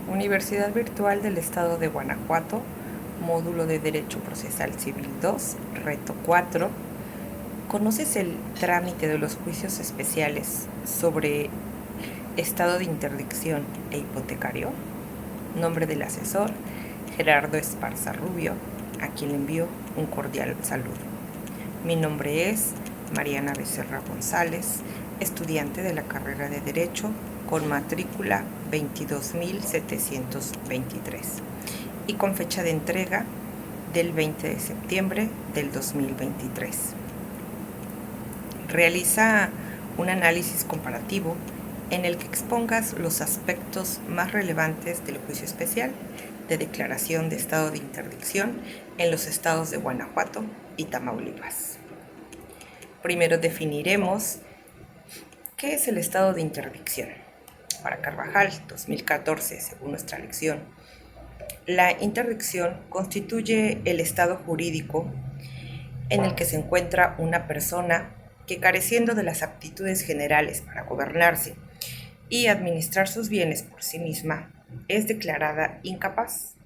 Universidad Virtual del Estado de Guanajuato, Módulo de Derecho Procesal Civil 2, Reto 4. ¿Conoces el trámite de los juicios especiales sobre estado de interdicción e hipotecario? Nombre del asesor, Gerardo Esparza Rubio, a quien le envío un cordial saludo. Mi nombre es Mariana Becerra González, estudiante de la carrera de Derecho con matrícula 22.723 y con fecha de entrega del 20 de septiembre del 2023. Realiza un análisis comparativo en el que expongas los aspectos más relevantes del juicio especial de declaración de estado de interdicción en los estados de Guanajuato y Tamaulipas. Primero definiremos qué es el estado de interdicción. Para Carvajal, 2014, según nuestra lección, la interdicción constituye el estado jurídico en el que se encuentra una persona que, careciendo de las aptitudes generales para gobernarse y administrar sus bienes por sí misma, es declarada incapaz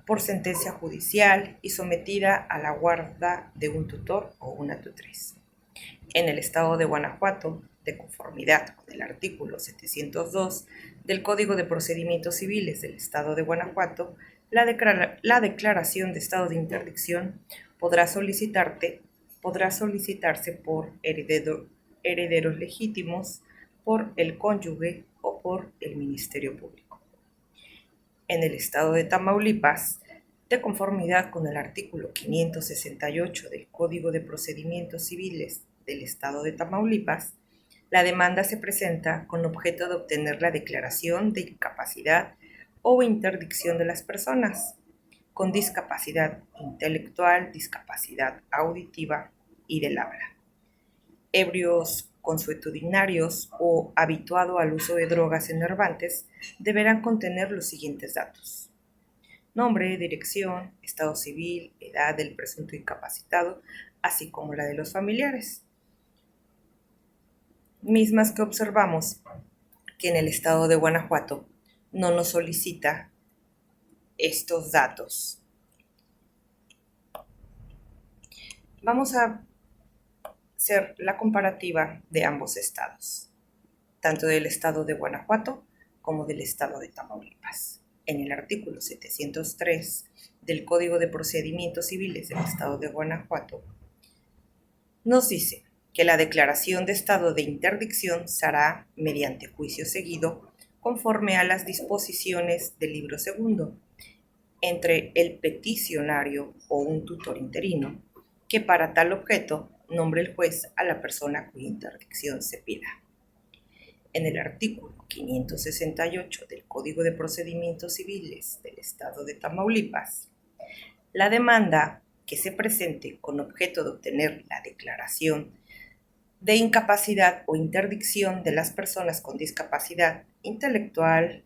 por sentencia judicial y sometida a la guarda de un tutor o una tutriz. En el estado de Guanajuato, de conformidad con el artículo 702 del Código de Procedimientos Civiles del estado de Guanajuato, la declaración de estado de interdicción podrá solicitarse por herederos legítimos, por el cónyuge o por el Ministerio Público. En el estado de Tamaulipas, de conformidad con el artículo 568 del Código de Procedimientos Civiles del estado de Tamaulipas, la demanda se presenta con objeto de obtener la declaración de incapacidad o interdicción de las personas con discapacidad intelectual, discapacidad auditiva y del habla, ebrios consuetudinarios o habituado al uso de drogas enervantes, deberán contener los siguientes datos: nombre, dirección, estado civil, edad del presunto incapacitado, así como la de los familiares, mismas que observamos que en el estado de Guanajuato no nos solicita estos datos. Vamos a hacer la comparativa de ambos estados, tanto del estado de Guanajuato como del estado de Tamaulipas. En el artículo 703 del Código de Procedimientos Civiles del estado de Guanajuato, nos dice que la declaración de estado de interdicción se hará mediante juicio seguido conforme a las disposiciones del libro segundo entre el peticionario o un tutor interino, que para tal objeto nombre el juez a la persona cuya interdicción se pida. En el artículo 568 del Código de Procedimientos Civiles del estado de Tamaulipas, la demanda que se presente con objeto de obtener la declaración de incapacidad o interdicción de las personas con discapacidad intelectual,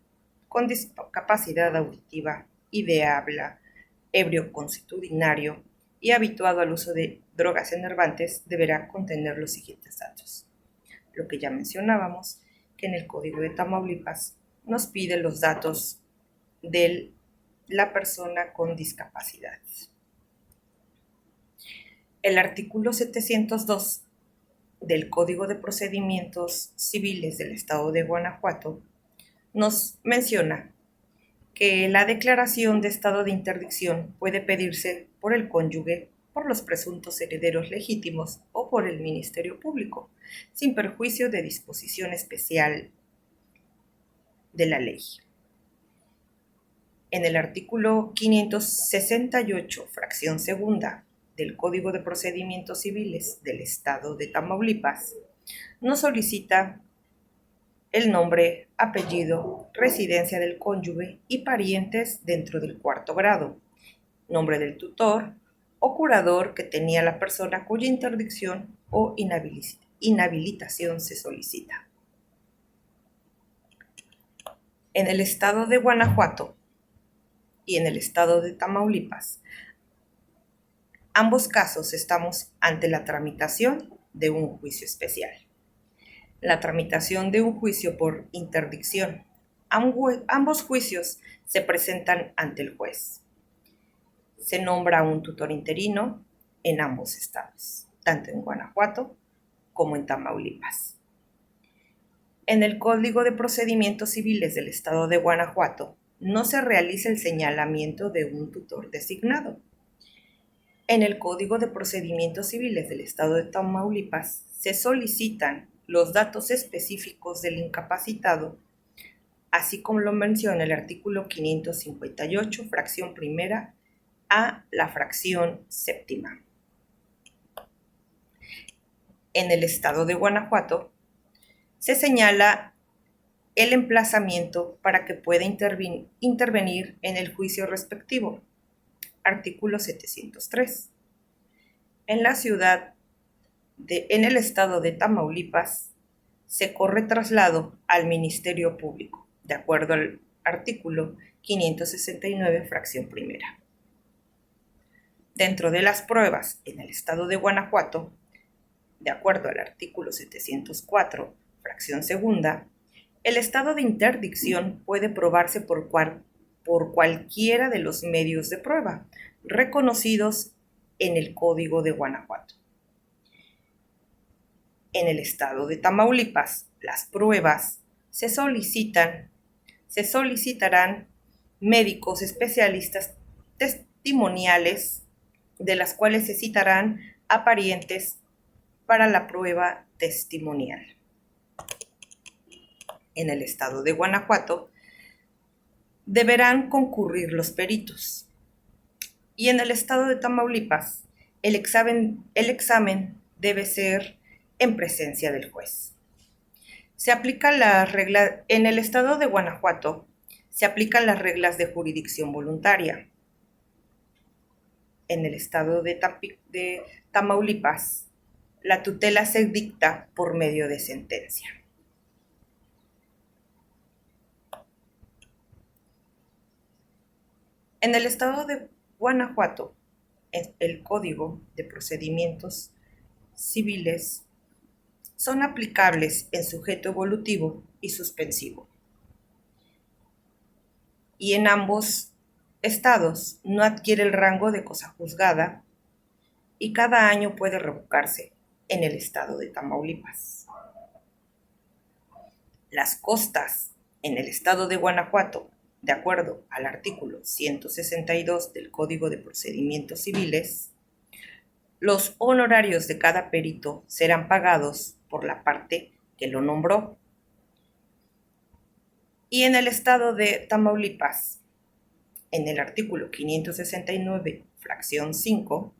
con discapacidad auditiva y de habla, ebrio consuetudinario y habituado al uso de drogas enervantes, deberá contener los siguientes datos. Lo que ya mencionábamos, que en el Código de Tamaulipas nos pide los datos de la persona con discapacidad. El artículo 702 del Código de Procedimientos Civiles del estado de Guanajuato nos menciona que la declaración de estado de interdicción puede pedirse por el cónyuge, por los presuntos herederos legítimos o por el Ministerio Público, sin perjuicio de disposición especial de la ley. En el artículo 568, fracción segunda del Código de Procedimientos Civiles del estado de Tamaulipas, nos solicita el nombre, apellido, residencia del cónyuge y parientes dentro del cuarto grado, nombre del tutor o curador que tenía la persona cuya interdicción o inhabilitación se solicita. En el estado de Guanajuato y en el estado de Tamaulipas, ambos casos estamos ante la tramitación de un juicio especial. La tramitación de un juicio por interdicción Ambos juicios se presentan ante el juez. Se nombra un tutor interino en ambos estados, tanto en Guanajuato como en Tamaulipas. En el Código de Procedimientos Civiles del estado de Guanajuato no se realiza el señalamiento de un tutor designado. En el Código de Procedimientos Civiles del estado de Tamaulipas se solicitan los datos específicos del incapacitado, así como lo menciona el artículo 558, fracción primera, a la fracción séptima. En el estado de Guanajuato se señala el emplazamiento para que pueda intervenir en el juicio respectivo, artículo 703. En el estado de Tamaulipas se corre traslado al Ministerio Público, de acuerdo al artículo 569, fracción primera. Dentro de las pruebas en el estado de Guanajuato, de acuerdo al artículo 704, fracción segunda, el estado de interdicción puede probarse por cualquiera de los medios de prueba reconocidos en el Código de Guanajuato. En el estado de Tamaulipas, las pruebas se solicitarán médicos especialistas testimoniales, de las cuales se citarán a parientes para la prueba testimonial. En el estado de Guanajuato deberán concurrir los peritos. Y en el estado de Tamaulipas, el examen debe ser en presencia del juez. En el estado de Guanajuato se aplican las reglas de jurisdicción voluntaria. En el estado de Tamaulipas, la tutela se dicta por medio de sentencia. En el estado de Guanajuato, el Código de Procedimientos Civiles son aplicables en sujeto evolutivo y suspensivo. Y en ambos estados no adquiere el rango de cosa juzgada y cada año puede revocarse en el estado de Tamaulipas. Las costas en el estado de Guanajuato, de acuerdo al artículo 162 del Código de Procedimientos Civiles, los honorarios de cada perito serán pagados por la parte que lo nombró. Y en el estado de Tamaulipas, en el artículo 569, fracción 5,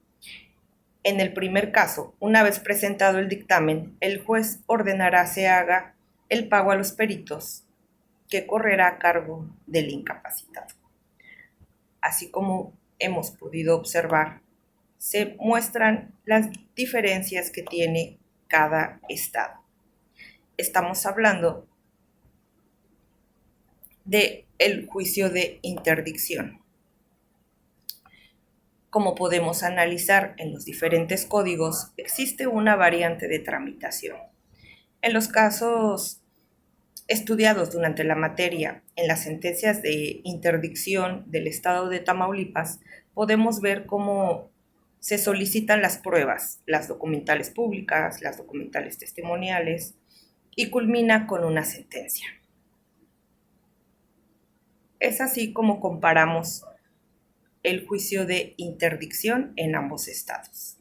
en el primer caso, una vez presentado el dictamen, el juez ordenará se haga el pago a los peritos, que correrá a cargo del incapacitado. Así como hemos podido observar, se muestran las diferencias que tiene cada estado. Estamos hablando del juicio de interdicción. Como podemos analizar en los diferentes códigos, existe una variante de tramitación. En los casos estudiados durante la materia en las sentencias de interdicción del estado de Tamaulipas, podemos ver cómo se solicitan las pruebas, las documentales públicas, las documentales testimoniales, y culmina con una sentencia. Es así como comparamos el juicio de interdicción en ambos estados.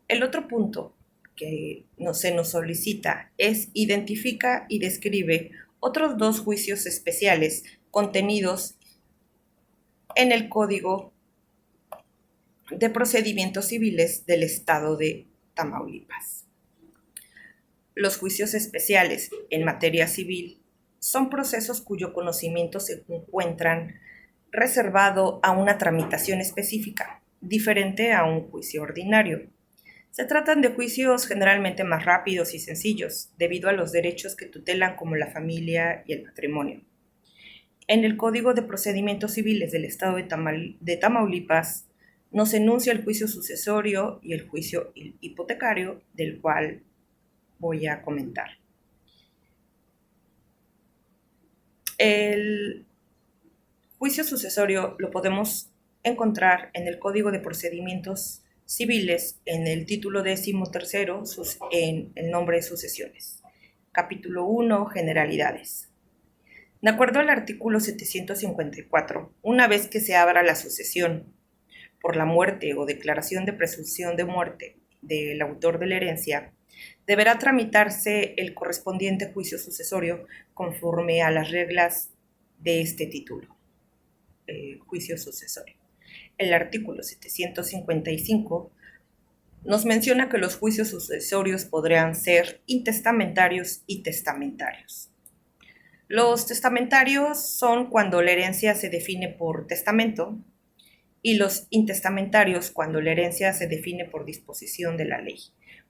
El otro punto que se nos solicita es identifica y describe otros dos juicios especiales contenidos en el Código de Procedimientos Civiles del estado de Tamaulipas. Los juicios especiales en materia civil son procesos cuyo conocimiento se encuentran reservado a una tramitación específica, diferente a un juicio ordinario. Se tratan de juicios generalmente más rápidos y sencillos, debido a los derechos que tutelan como la familia y el patrimonio. En el Código de Procedimientos Civiles del estado de Tamaulipas nos enuncia el juicio sucesorio y el juicio hipotecario, del cual voy a comentar. El juicio sucesorio lo podemos encontrar en el Código de Procedimientos Civiles, en el título 13, en el nombre de sucesiones. Capítulo 1, Generalidades. De acuerdo al artículo 754, una vez que se abra la sucesión por la muerte o declaración de presunción de muerte del autor de la herencia, deberá tramitarse el correspondiente juicio sucesorio conforme a las reglas de este título, juicio sucesorio. El artículo 755 nos menciona que los juicios sucesorios podrán ser intestamentarios y testamentarios. Los testamentarios son cuando la herencia se define por testamento y los intestamentarios cuando la herencia se define por disposición de la ley,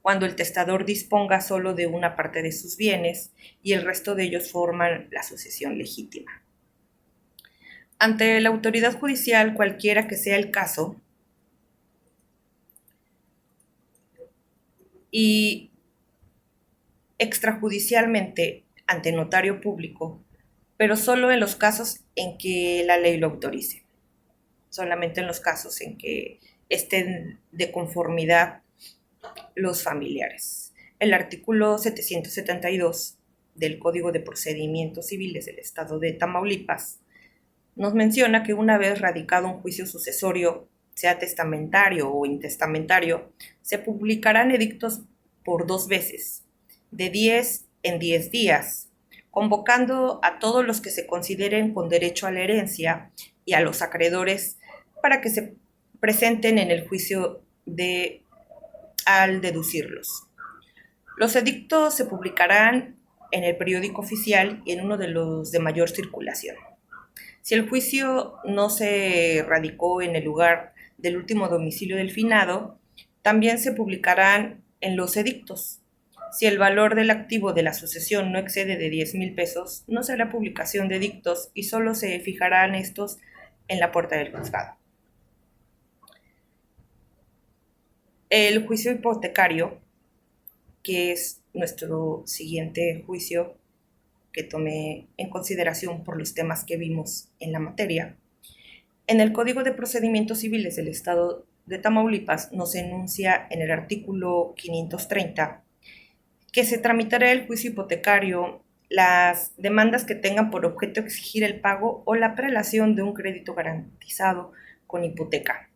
cuando el testador disponga solo de una parte de sus bienes y el resto de ellos forman la sucesión legítima. Ante la autoridad judicial, cualquiera que sea el caso, y extrajudicialmente ante notario público, pero solo en los casos en que la ley lo autorice, solamente en los casos en que estén de conformidad los familiares. El artículo 772 del Código de Procedimientos Civiles del Estado de Tamaulipas nos menciona que una vez radicado un juicio sucesorio, sea testamentario o intestamentario, se publicarán edictos por 2 veces, de 10 en 10 días, convocando a todos los que se consideren con derecho a la herencia y a los acreedores para que se presenten en el juicio al deducirlos. Los edictos se publicarán en el periódico oficial y en uno de los de mayor circulación. Si el juicio no se radicó en el lugar del último domicilio del finado, también se publicarán en los edictos. Si el valor del activo de la sucesión no excede de 10,000 pesos, no se hará publicación de edictos y solo se fijarán estos en la puerta del juzgado. El juicio hipotecario, que es nuestro siguiente juicio que tomé en consideración por los temas que vimos en la materia, en el Código de Procedimientos Civiles del Estado de Tamaulipas nos enuncia en el artículo 530 que se tramitará el juicio hipotecario las demandas que tengan por objeto exigir el pago o la prelación de un crédito garantizado con hipoteca.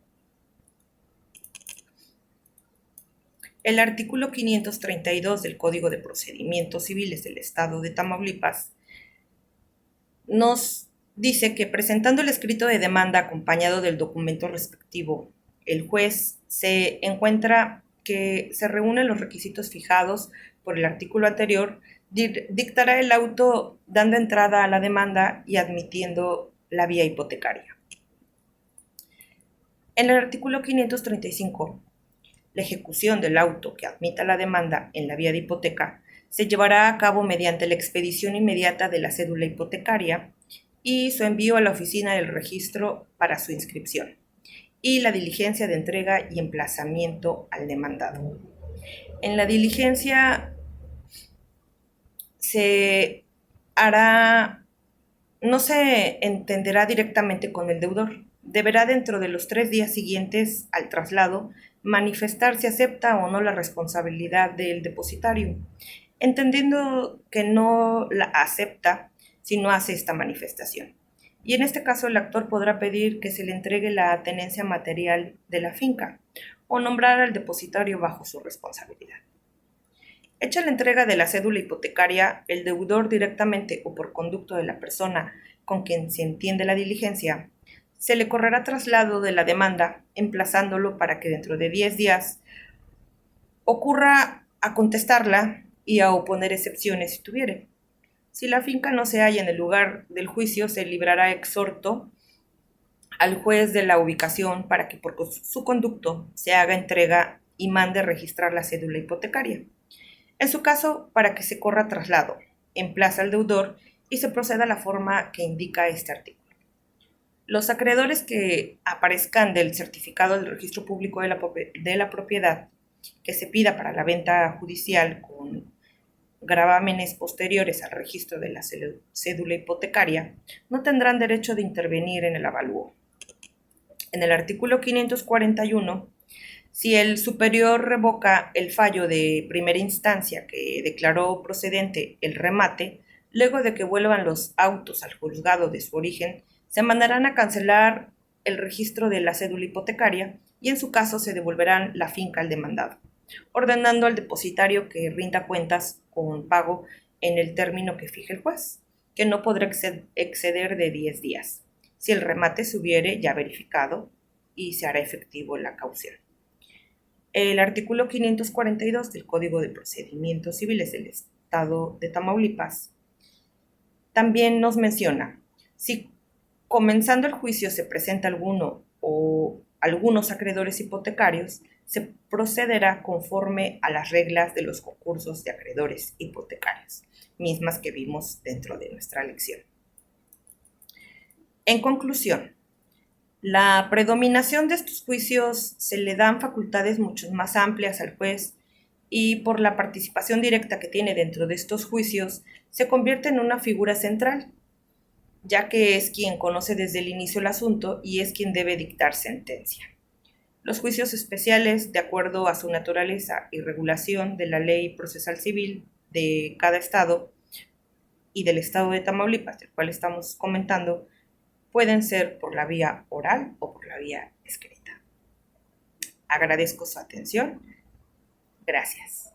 El artículo 532 del Código de Procedimientos Civiles del Estado de Tamaulipas nos dice que presentando el escrito de demanda acompañado del documento respectivo, el juez se encuentra que se reúnen los requisitos fijados por el artículo anterior, dictará el auto dando entrada a la demanda y admitiendo la vía hipotecaria. En el artículo 535, la ejecución del auto que admita la demanda en la vía de hipoteca se llevará a cabo mediante la expedición inmediata de la cédula hipotecaria y su envío a la oficina del registro para su inscripción, y la diligencia de entrega y emplazamiento al demandado. En la diligencia no se entenderá directamente con el deudor. Deberá dentro de los 3 días siguientes al traslado manifestar si acepta o no la responsabilidad del depositario, entendiendo que no la acepta si no hace esta manifestación. Y en este caso el actor podrá pedir que se le entregue la tenencia material de la finca o nombrar al depositario bajo su responsabilidad. Hecha la entrega de la cédula hipotecaria, el deudor directamente o por conducto de la persona con quien se entiende la diligencia, se le correrá traslado de la demanda, emplazándolo para que dentro de 10 días ocurra a contestarla y a oponer excepciones si tuviere. Si la finca no se halla en el lugar del juicio, se librará exhorto al juez de la ubicación para que por su conducto se haga entrega y mande registrar la cédula hipotecaria. En su caso, para que se corra traslado, emplaza al deudor y se proceda a la forma que indica este artículo. Los acreedores que aparezcan del certificado del registro público de la propiedad que se pida para la venta judicial con gravámenes posteriores al registro de la cédula hipotecaria, no tendrán derecho de intervenir en el avalúo. En el artículo 541, si el superior revoca el fallo de primera instancia que declaró procedente el remate, luego de que vuelvan los autos al juzgado de su origen, se mandarán a cancelar el registro de la cédula hipotecaria y en su caso se devolverán la finca al demandado, ordenando al depositario que rinda cuentas con pago en el término que fije el juez, que no podrá exceder de 10 días, si el remate se hubiere ya verificado y se hará efectivo la caución. El artículo 542 del Código de Procedimientos Civiles del Estado de Tamaulipas también nos menciona, si comenzando el juicio se presenta alguno o algunos acreedores hipotecarios, se procederá conforme a las reglas de los concursos de acreedores hipotecarios, mismas que vimos dentro de nuestra lección. En conclusión, la predominación de estos juicios se le dan facultades mucho más amplias al juez y por la participación directa que tiene dentro de estos juicios, se convierte en una figura central, ya que es quien conoce desde el inicio el asunto y es quien debe dictar sentencia. Los juicios especiales, de acuerdo a su naturaleza y regulación de la ley procesal civil de cada estado y del estado de Tamaulipas, del cual estamos comentando, pueden ser por la vía oral o por la vía escrita. Agradezco su atención. Gracias.